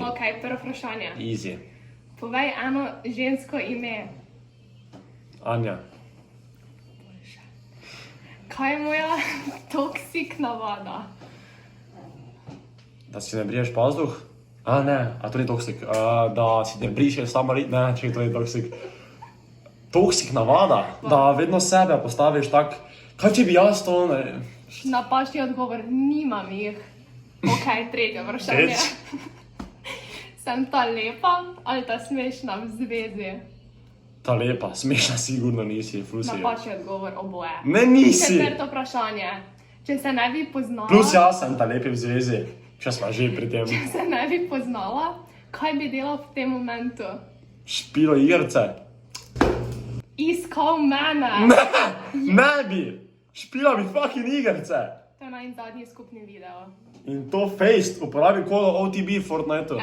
Ok, prvo vprašanje. Easy. Povej eno žensko ime. Anja. Kaj je moja toksik navada? Da si ne briješ pazduh? A ne, a to ni toksik. Da si ne brišeš samo ne, če to ni toksik. Toksik navada? Da vedno sebe postaviš tak, kaj če bi jaz to ne... Napačni odgovor, nimam jih. Ok, tretje vprašanje. Peč. Sem ta lepa ali ta smešna v zvezi? Ta lepa, smešna sigurno nisi, ful si. Napačni odgovor, oboje. Ne nisi! Četrto vprašanje. Če se ne bi poznala... Plus jaz sem ta lepi v zvezi, če smo že pri tem. Če se ne bi poznala, kaj bi delal v tem momentu? Špilo igrce. Iskal mene. Ne bi! Špila bi fucking igrce. To je najin zadnji skupni video. In to faced, uporabi kodo OTB v Fortniteu.